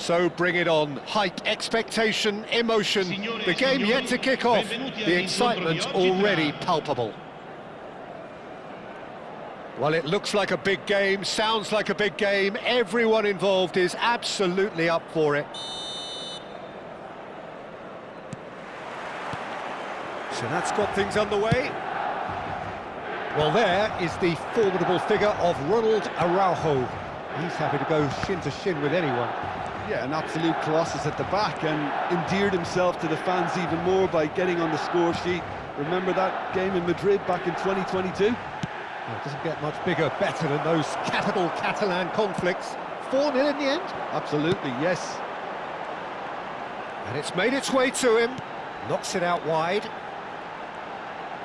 So bring it on. Hype, expectation, emotion. The game yet to kick off. The excitement already palpable. Well, it looks like a big game, sounds like a big game. Everyone involved is absolutely up for it. So that's got things underway. Well, there is the formidable figure of Ronald Araujo. He's happy to go shin to shin with anyone. Yeah, an absolute colossus at the back, and endeared himself to the fans even more by getting on the score sheet. Remember that game in Madrid back in 2022? Well, it doesn't get much bigger, better than those capital Catalan conflicts. 4-0 in the end? Absolutely, yes. And it's made its way to him. Knocks it out wide.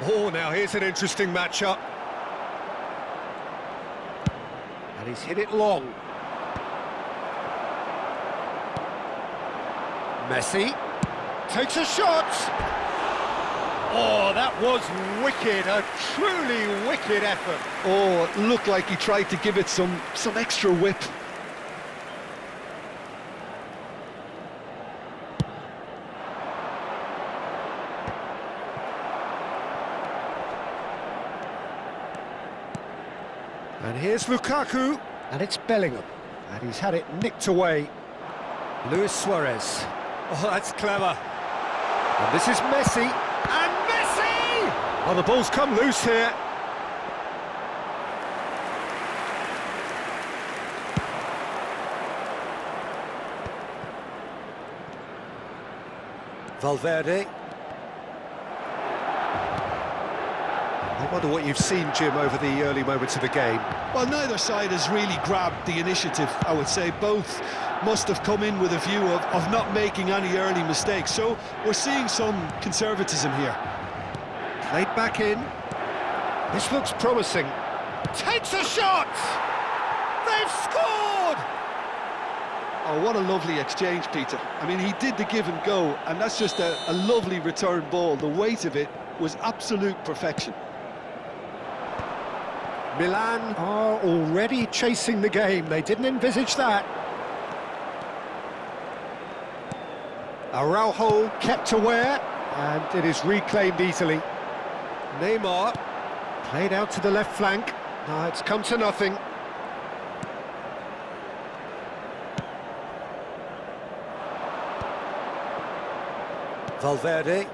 Oh, now here's an interesting matchup. And he's hit it long. Messi takes a shot. Oh, that was wicked, a truly wicked effort. Oh, it looked like he tried to give it some extra whip. And here's Lukaku, and it's Bellingham, and he's had it nicked away. Luis Suarez. Oh, that's clever. And this is Messi, and Messi! Oh, the ball's come loose here. Valverde. I wonder what you've seen, Jim, over the early moments of the game. Well, neither side has really grabbed the initiative, I would say. Both must have come in with a view of not making any early mistakes. So we're seeing some conservatism here. Played back in. This looks promising. Takes a shot! They've scored! Oh, what a lovely exchange, Peter. I mean, he did the give and go, and that's just a lovely return ball. The weight of it was absolute perfection. Milan are already chasing the game. They didn't envisage that. Araujo kept aware, and it is reclaimed easily. Neymar played out to the left flank. It's come to nothing. Valverde.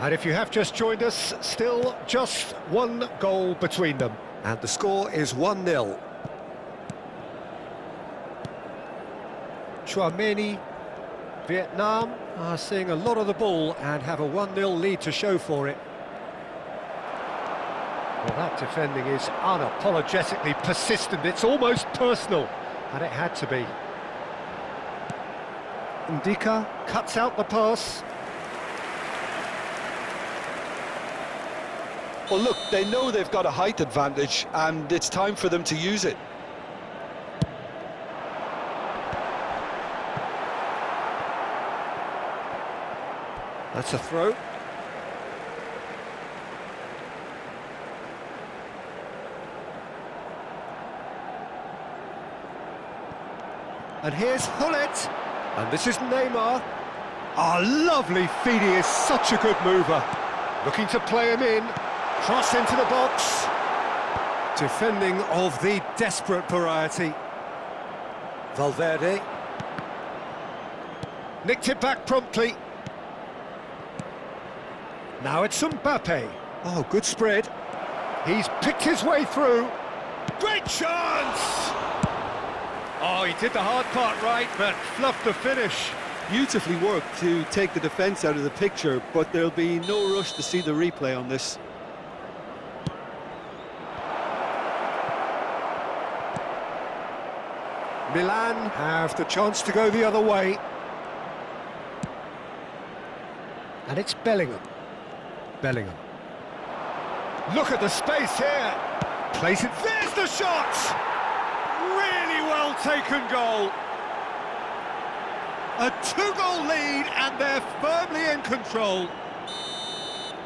And if you have just joined us, still just one goal between them. And the score is 1-0. Chouameni, Vietnam are seeing a lot of the ball and have a 1-0 lead to show for it. Well, that defending is unapologetically persistent. It's almost personal, and it had to be. Ndika cuts out the pass. Well, look, they know they've got a height advantage, and it's time for them to use it. That's a throw. And here's Hullet. And this is Neymar. Ah, lovely feed. He is such a good mover. Looking to play him in. Cross into the box. Defending of the desperate variety. Valverde. Nicked it back promptly. Now it's Mbappe. Oh, good spread. He's picked his way through. Great chance! Oh, he did the hard part right, but fluffed the finish. Beautifully worked to take the defence out of the picture, but there'll be no rush to see the replay on this. Milan have the chance to go the other way. And it's Bellingham. Bellingham. Look at the space here. Place it. There's the shot! Really well taken goal. A 2-goal lead, and they're firmly in control.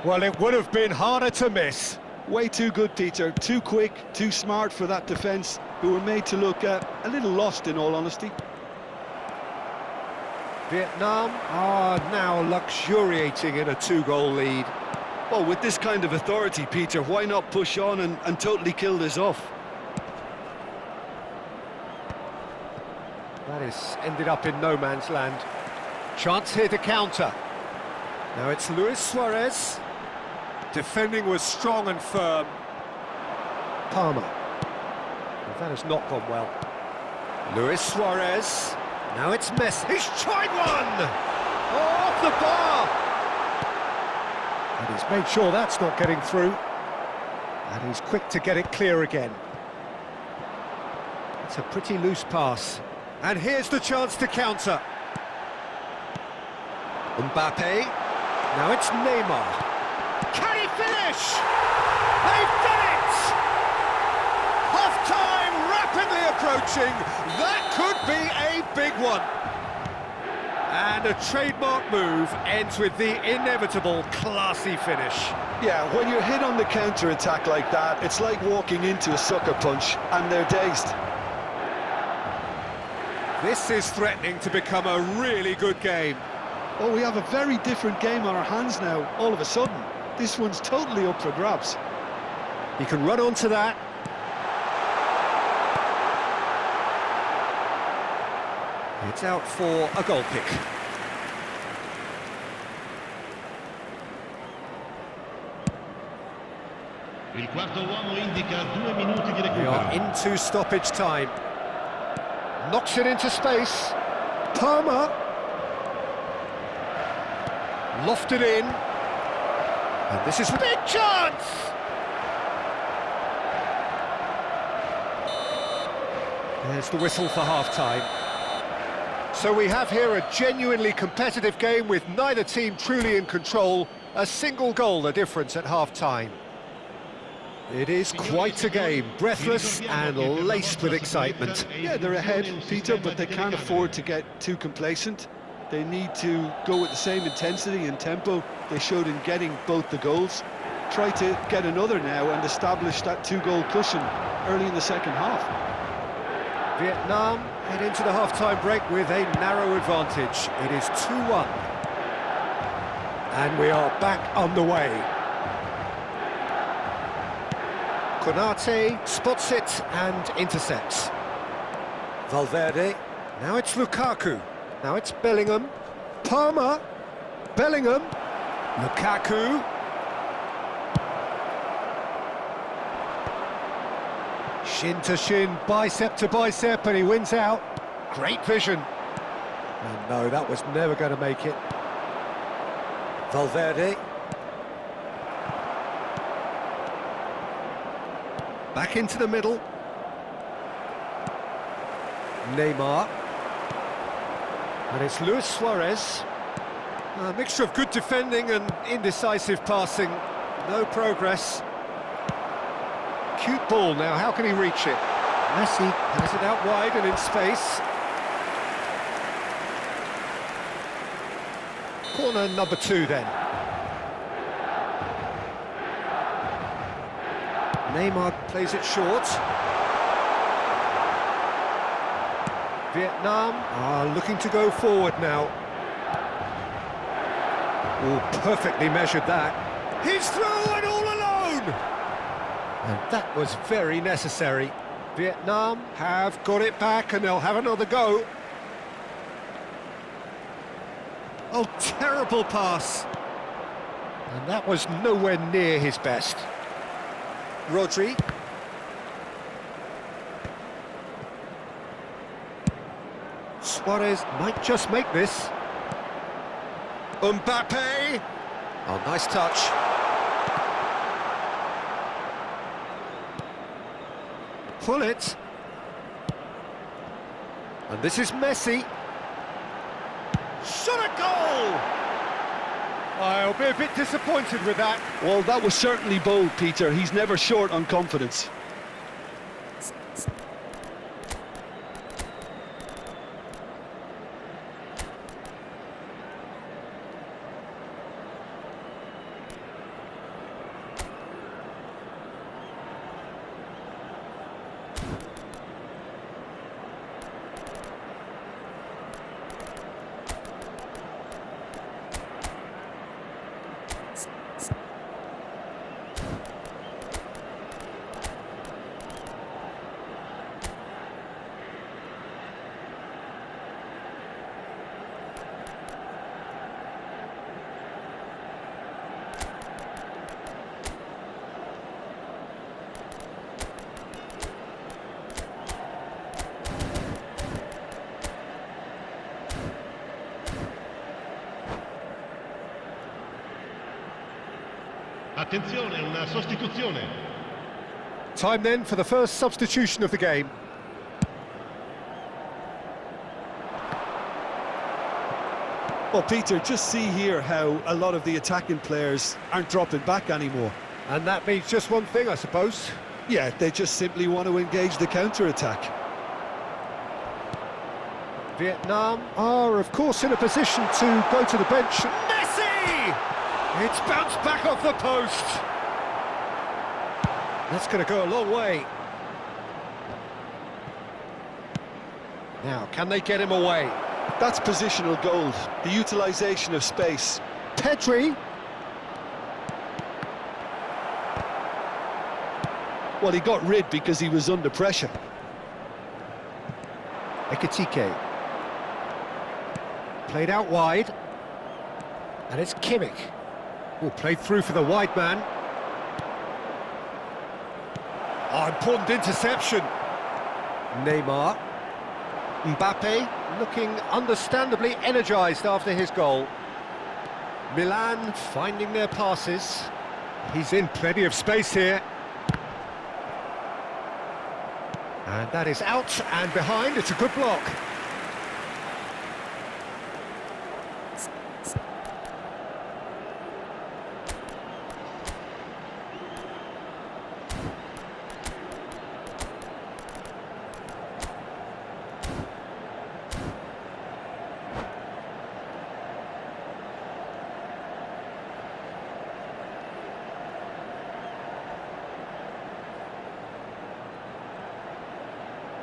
Well, it would have been harder to miss. Way too good, Peter. Too quick, too smart for that defence, who were made to look a little lost, in all honesty. Vietnam are now luxuriating in a two-goal lead. Well, with this kind of authority, Peter, why not push on and totally kill this off? That is ended up in no man's land. Chance here to counter. Now it's Luis Suarez. Defending was strong and firm. Palmer. Well, that has not gone well. Luis Suarez. Now it's Messi. He's tried one! Oh, off the bar! And he's made sure that's not getting through. And he's quick to get it clear again. It's a pretty loose pass. And here's the chance to counter. Mbappe. Now it's Neymar. Can he finish? They've done it! Half-time rapidly approaching. That could be a big one. And a trademark move ends with the inevitable classy finish. Yeah, when you're hit on the counter-attack like that, it's like walking into a sucker punch and they're dazed. This is threatening to become a really good game. Oh, we have a very different game on our hands now, all of a sudden. This one's totally up for grabs. He can run onto that. It's out for a goal kick. Il quarto uomo indica 2 minuti di We are recupero. into stoppage time. Knocks it into space. Palmer. Lofted in. And this is a big chance! There's the whistle for half-time. So we have here a genuinely competitive game with neither team truly in control. A single goal the difference at half-time. It is quite a game, breathless and laced with excitement. Yeah, they're ahead, Peter, but they can't afford to get too complacent. They need to go with the same intensity and tempo they showed in getting both the goals. Try to get another now and establish that two-goal cushion early in the second half. Vietnam head into the half-time break with a narrow advantage. It is 2-1. And we are back on the way. Konate spots it and intercepts. Valverde. Now it's Lukaku. Now it's Bellingham. Palmer. Bellingham. Lukaku. Shin to shin, bicep to bicep, and he wins out. Great vision. And no, that was never going to make it. Valverde. Back into the middle. Neymar. And it's Luis Suarez. A mixture of good defending and indecisive passing. No progress. Cute ball now, how can he reach it? Messi has it out wide and in space. Corner number 2 then. Neymar plays it short. Vietnam are looking to go forward now. Oh, perfectly measured that. He's through and all alone! And that was very necessary. Vietnam have got it back and they'll have another go. Oh, terrible pass. And that was nowhere near his best. Rodri. Suarez might just make this. Mbappe. Oh, nice touch. Pull it. And this is Messi. Shot a goal! I'll be a bit disappointed with that. Well, that was certainly bold, Peter. He's never short on confidence. Attenzione, una sostituzione. Time then for the first substitution of the game. Well, Peter, just see here how a lot of the attacking players aren't dropping back anymore. And that means just one thing, I suppose. Yeah, they just simply want to engage the counter-attack. Vietnam are, of course, in a position to go to the bench. Messi! It's bounced back off the post. That's going to go a long way. Now, can they get him away? That's positional gold, the utilisation of space. Potw. Well, he got rid because he was under pressure. Ekitike. Played out wide. And it's Kimmich. Oh, played through for the wide man. Oh, important interception. Neymar. Mbappe looking understandably energised after his goal. Milan finding their passes. He's in plenty of space here. And that is out and behind. It's a good block.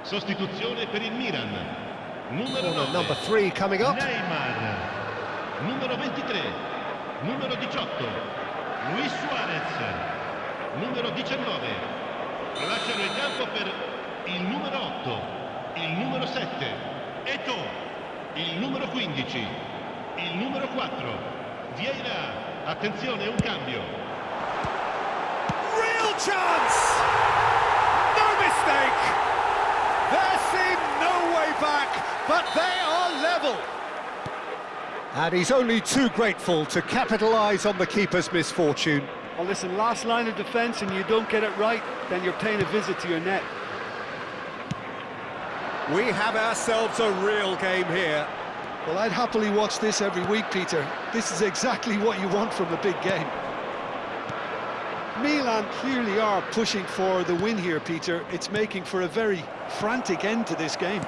Sostituzione per il Milan. Numero 9. Number 3 coming up. Neymar. Numero 23. Numero 18. Luis Suarez. Numero 19. Lasciano il campo per il numero 8. Il numero 7. Eto'o. Il numero 15. Il numero 4. Vieira. Attenzione, un cambio. Real chance! No mistake! There seemed no way back, but they are level. And he's only too grateful to capitalise on the keeper's misfortune. Well, listen, last line of defence and you don't get it right, then you're paying a visit to your net. We have ourselves a real game here. Well, I'd happily watch this every week, Peter. This is exactly what you want from a big game. Milan clearly are pushing for the win here, Peter. It's making for a very frantic end to this game.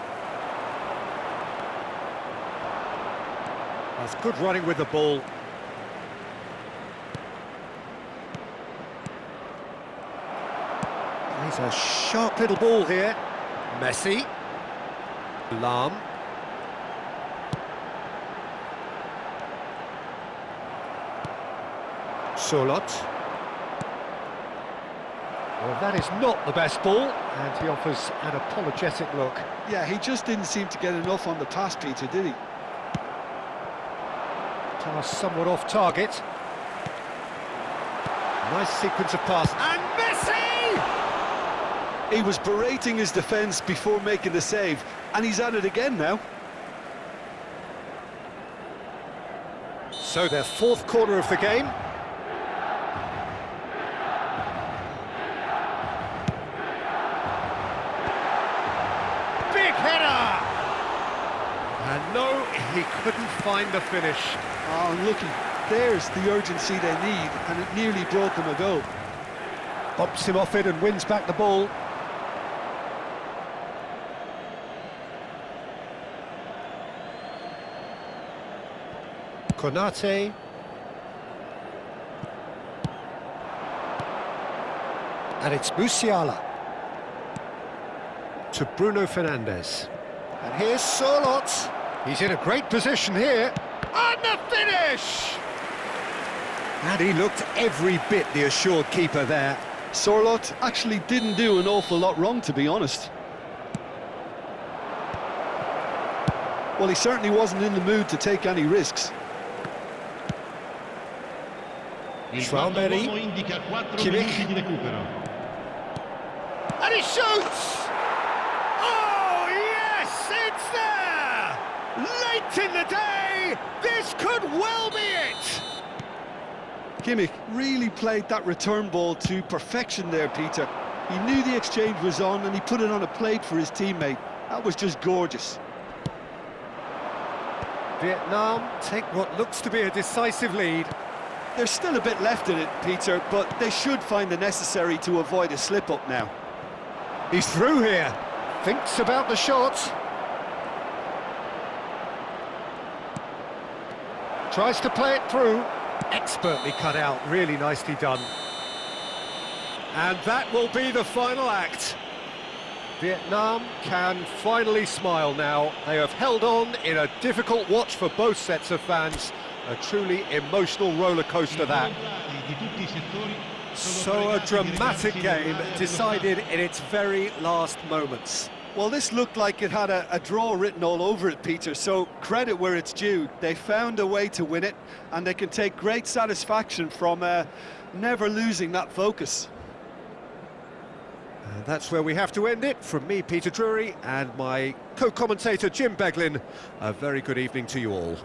That's good running with the ball. He's a sharp little ball here. Messi. Lam. Solot. Well, that is not the best ball, and he offers an apologetic look. Yeah, he just didn't seem to get enough on the pass, Peter, did he? Pass somewhat off target. Nice sequence of pass. And Messi! He was berating his defence before making the save, and he's at it again now. So their fourth corner of the game. Big header! And no, he couldn't find the finish. Oh, and looky, there's the urgency they need, and it nearly brought them a goal. Bumps him off it and wins back the ball. Konate. And it's Musiala. To Bruno Fernandes. And here's Solot. He's in a great position here. And the finish! And he looked every bit the assured keeper there. Sorloth actually didn't do an awful lot wrong, to be honest. Well, he certainly wasn't in the mood to take any risks. Il Schwalberi. quarto uomo indica 4 Kimmich. minuti di recupero. And he shoots! Oh, yes, it's there! Late in the day, this could well be it! Kimmich really played that return ball to perfection there, Peter. He knew the exchange was on and he put it on a plate for his teammate. That was just gorgeous. Vietnam take what looks to be a decisive lead. There's still a bit left in it, Peter, but they should find the necessary to avoid a slip-up now. He's through here. Thinks about the shot. Tries to play it through. Expertly cut out, really nicely done. And that will be the final act. Vietnam can finally smile now. They have held on in a difficult watch for both sets of fans. A truly emotional roller coaster that. So a dramatic game decided in its very last moments. Well, this looked like it had a draw written all over it, Peter, so credit where it's due. They found a way to win it, and they can take great satisfaction from never losing that focus. And that's where we have to end it. From me, Peter Drury, and my co-commentator, Jim Beglin, a very good evening to you all.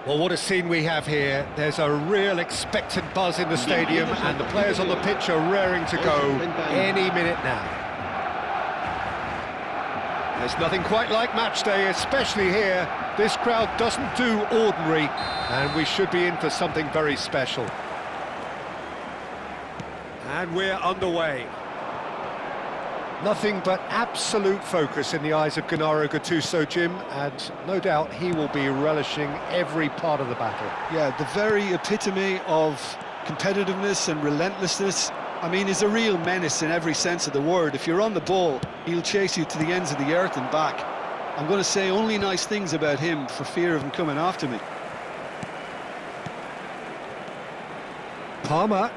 Well, what a scene we have here. There's a real expectant buzz in the stadium, and the players on the pitch are raring to go any minute now. There's nothing quite like match day, especially here. This crowd doesn't do ordinary, and we should be in for something very special. And we're underway. Nothing but absolute focus in the eyes of Gennaro Gattuso, Jim, and no doubt he will be relishing every part of the battle. Yeah, the very epitome of competitiveness and relentlessness. I mean, he's a real menace in every sense of the word. If you're on the ball, he'll chase you to the ends of the earth and back. I'm going to say only nice things about him for fear of him coming after me. Palmer.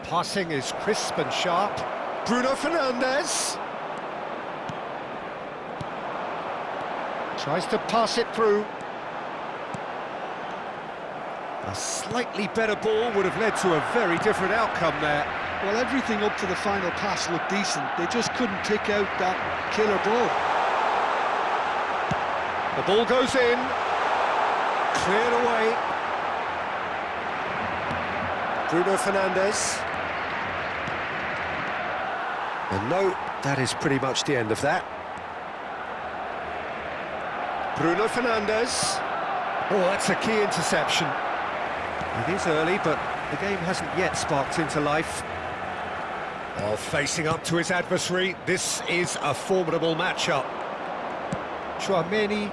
Passing is crisp and sharp. Bruno Fernandes. Tries to pass it through. A slightly better ball would have led to a very different outcome there. Well, everything up to the final pass looked decent. They just couldn't pick out that killer ball. The ball goes in. Cleared away. Bruno Fernandes. And no, that is pretty much the end of that. Bruno Fernandes. Oh, that's a key interception. It is early, but the game hasn't yet sparked into life. Oh, facing up to his adversary, this is a formidable matchup. Chouameni.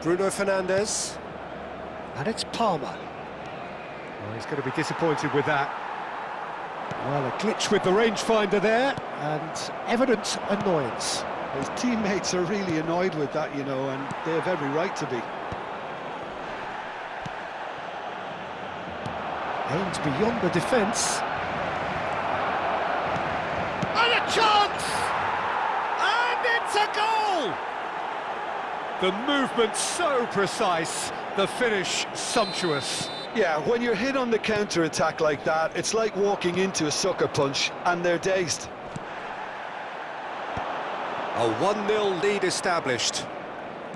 Bruno Fernandes. And it's Palmer. Well, he's going to be disappointed with that. Well, a glitch with the rangefinder there, and evident annoyance. His teammates are really annoyed with that, you know, and they have every right to be. Aims beyond the defence. And a chance! And it's a goal! The movement so precise, the finish sumptuous. Yeah, when you're hit on the counter-attack like that, it's like walking into a sucker punch, and they're dazed. A 1-0 lead established.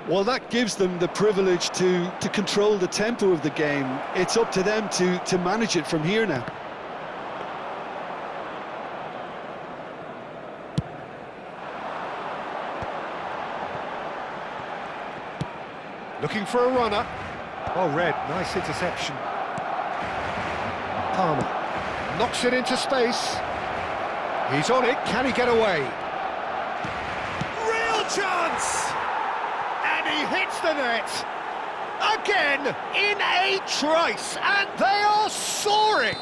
Well, that gives them the privilege to control the tempo of the game. It's up to them to manage it from here now. Looking for a runner. Oh, Red, nice interception. Palmer knocks it into space. He's on it, can he get away? Real chance! And he hits the net. Again, in a trice, and they are soaring.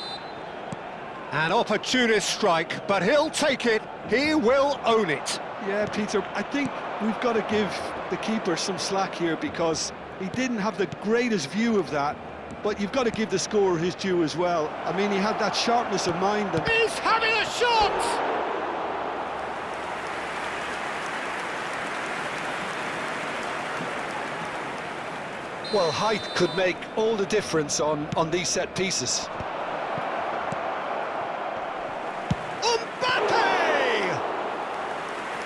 An opportunist strike, but he'll take it, he will own it. Yeah, Peter, I think we've got to give the keeper some slack here because he didn't have the greatest view of that, but you've got to give the scorer his due as well. I mean, he had that sharpness of mind. And he's having a shot! Well, height could make all the difference on these set pieces.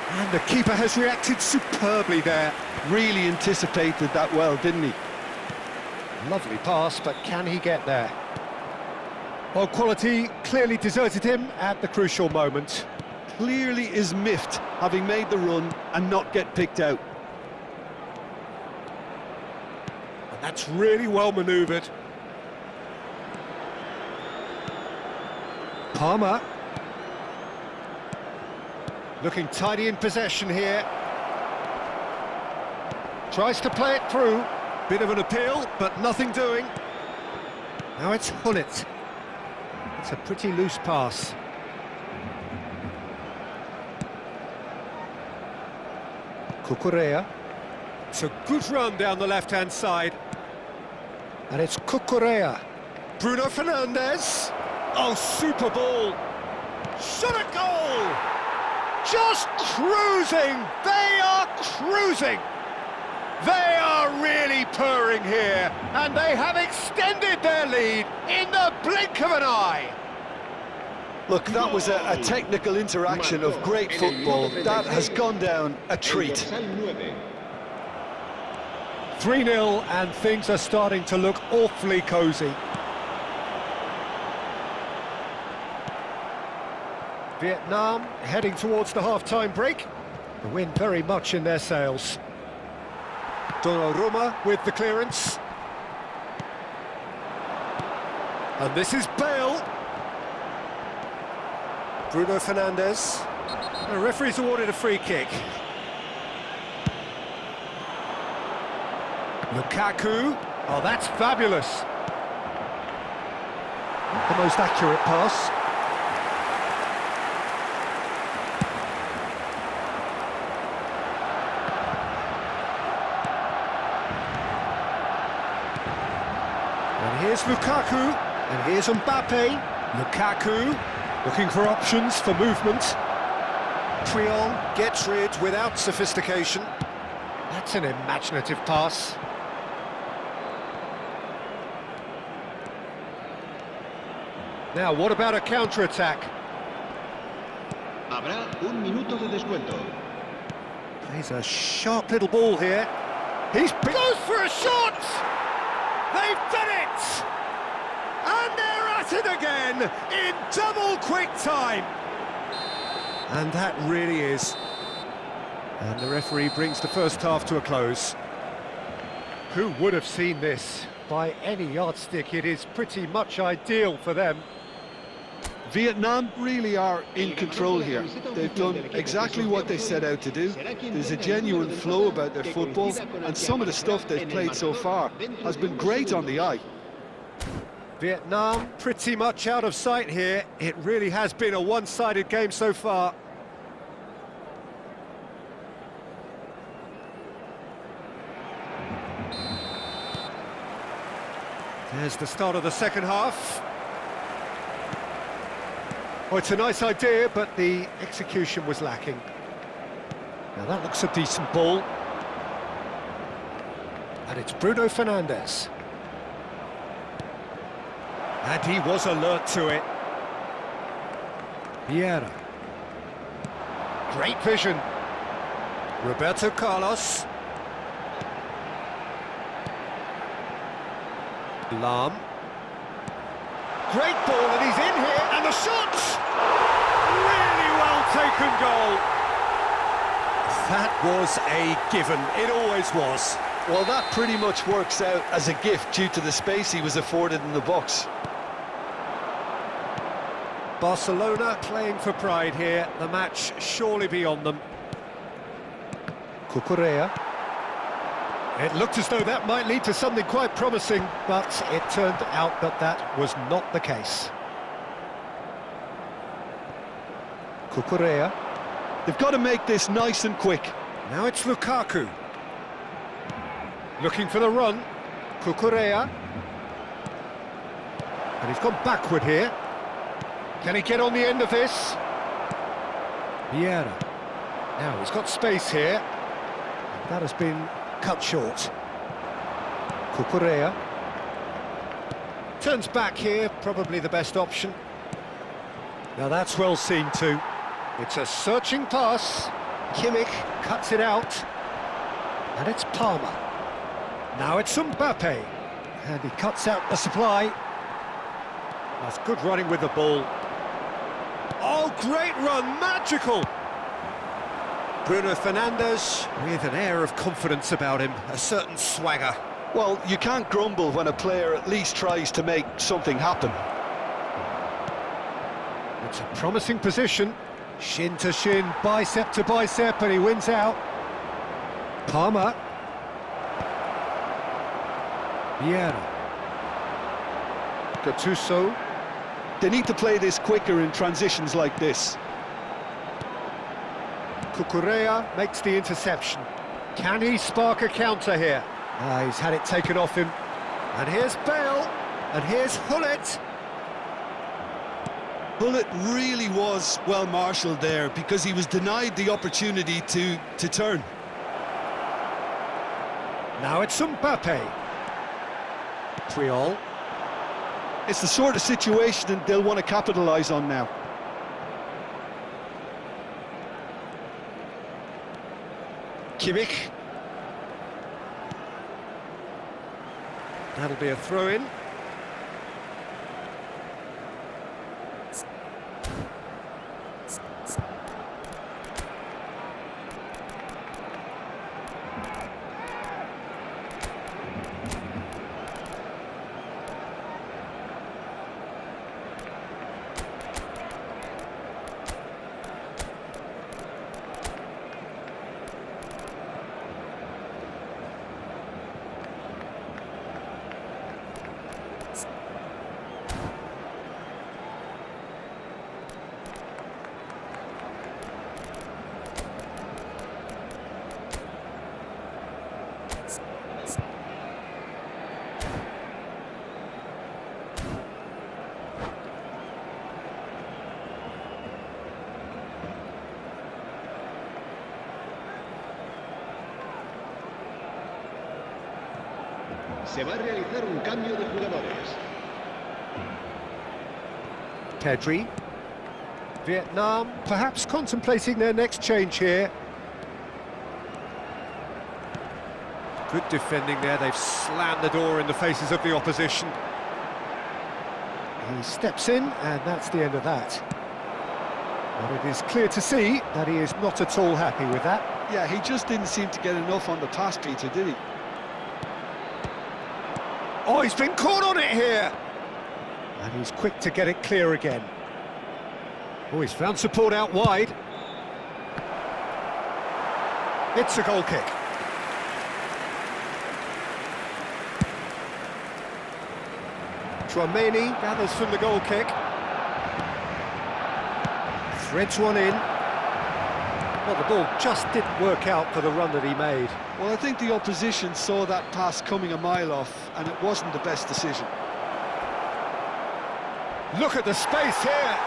And the keeper has reacted superbly there. Really anticipated that well, didn't he? Lovely pass, but can he get there? Well, quality clearly deserted him at the crucial moment. Clearly is miffed, having made the run and not get picked out. And that's really well manoeuvred. Palmer. Looking tidy in possession here. Tries to play it through. Bit of an appeal, but nothing doing. Now it's Hullet. It's a pretty loose pass. Cucurella. It's a good run down the left-hand side. And it's Cucurella. Bruno Fernandes. Oh, super ball. Shot a goal! Just cruising! They are cruising! They are really purring here, and they have extended their lead in the blink of an eye. Look, that was a technical interaction of great football. That has gone down a treat. 3-0, and things are starting to look awfully cosy. Vietnam heading towards the half-time break. The wind very much in their sails. Donnarumma with the clearance. And this is Bale. Bruno Fernandes. The referee's awarded a free kick. Lukaku. Oh, that's fabulous. The most accurate pass. And here's Lukaku. And here's Mbappe. Lukaku looking for options for movement. Triol gets rid without sophistication. That's an imaginative pass. Now, what about a counter-attack? Habrá un minuto de descuento. Plays a sharp little ball here. He's goes for a shot! They've done it! And they're at it again in double quick time. And that really is. And the referee brings the first half to a close. Who would have seen this? By any yardstick, it is pretty much ideal for them. Vietnam really are in control here. They've done exactly what they set out to do. There's a genuine flow about their football, and some of the stuff they've played so far has been great on the eye. Vietnam pretty much out of sight here. It really has been a one-sided game so far. There's the start of the second half. Well, it's a nice idea, but the execution was lacking. Now that looks a decent ball. And it's Bruno Fernandes. And he was alert to it. Vieira. Great vision. Roberto Carlos. Lam. Great ball, and he's in here, and the shot! Really well taken goal. That was a given, it always was. Well, that pretty much works out as a gift due to the space he was afforded in the box. Barcelona playing for pride here, the match surely beyond them. Cucurella. It looked as though that might lead to something quite promising, but it turned out that that was not the case. Cucurella. They've got to make this nice and quick. Now it's Lukaku. Looking for the run. Cucurella. And he's gone backward here. Can he get on the end of this? Vieira. Now he's got space here. That has been cut short. Cucurella. Turns back here, probably the best option. Now that's well seen too. It's a searching pass. Kimmich cuts it out. And it's Palmer. Now it's Mbappe. And he cuts out the supply. That's good running with the ball. Oh, great run, magical! Bruno Fernandes with an air of confidence about him, a certain swagger. Well, you can't grumble when a player at least tries to make something happen. It's a promising position. Shin to shin, bicep to bicep, and he wins out. Palmer. Vieira. Gattuso. They need to play this quicker in transitions like this. Cucurella makes the interception. Can he spark a counter here? He's had it taken off him. And here's Bale. And here's Hullet. Hullet really was well marshalled there because he was denied the opportunity to turn. Now it's Mbappe. Triol. It's the sort of situation that they'll want to capitalise on now. Kimmich. That'll be a throw-in. Se va a realizar un cambio de jugadores. Potw. Vietnam perhaps contemplating their next change here. Good defending there, they've slammed the door in the faces of the opposition. He steps in, and that's the end of that. But it is clear to see that he is not at all happy with that. Yeah, he just didn't seem to get enough on the pass, Peter, did he? Oh, he's been caught on it here! And he's quick to get it clear again. Oh, he's found support out wide. It's a goal kick. Chouameni gathers from the goal kick. Threads one in. Well, the ball just didn't work out for the run that he made. Well, I think the opposition saw that pass coming a mile off, and it wasn't the best decision. Look at the space here.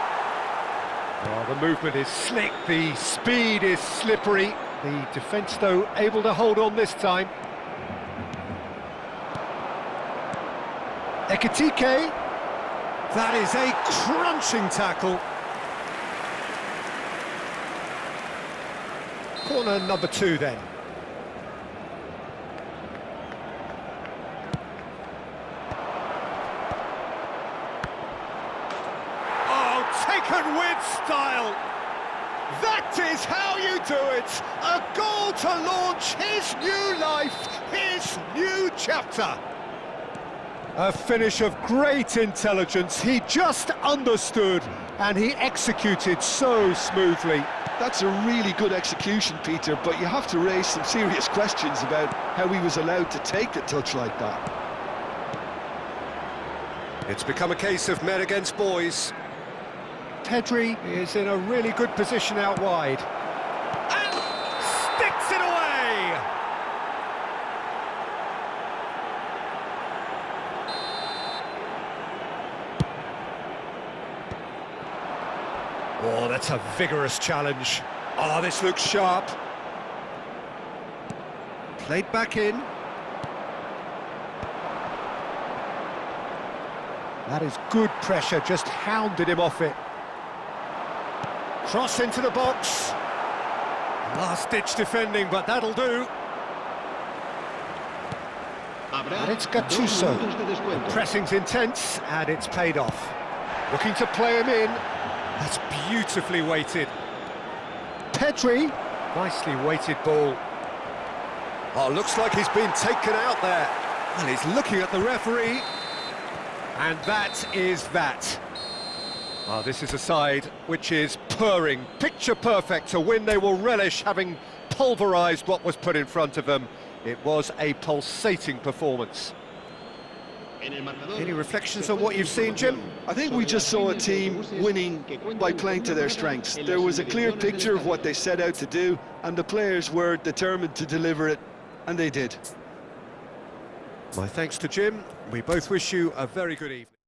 Oh, the movement is slick, the speed is slippery. The defence, though, able to hold on this time. Ekitike. That is a crunching tackle. Corner number 2 then. Oh, taken with style. That is how you do it. A goal to launch his new life, his new chapter. A finish of great intelligence. He just understood and he executed so smoothly. That's a really good execution, Peter, but you have to raise some serious questions about how he was allowed to take the touch like that. It's become a case of men against boys. Potw is in a really good position out wide. And sticks it away! Oh, that's a vigorous challenge. Oh, this looks sharp. Played back in. That is good pressure, just hounded him off it. Cross into the box. Last-ditch defending, but that'll do. And it's Gattuso. The pressing's intense, and it's paid off. Looking to play him in. That's beautifully weighted. Potw, nicely weighted ball. Oh, looks like he's been taken out there. And he's looking at the referee. And that is that. Oh, this is a side which is purring, picture perfect to win. They will relish having pulverised what was put in front of them. It was a pulsating performance. Any reflections on what you've seen, Jim? I think we just saw a team winning by playing to their strengths. There was a clear picture of what they set out to do, and the players were determined to deliver it, and they did. My thanks to Jim. We both wish you a very good evening.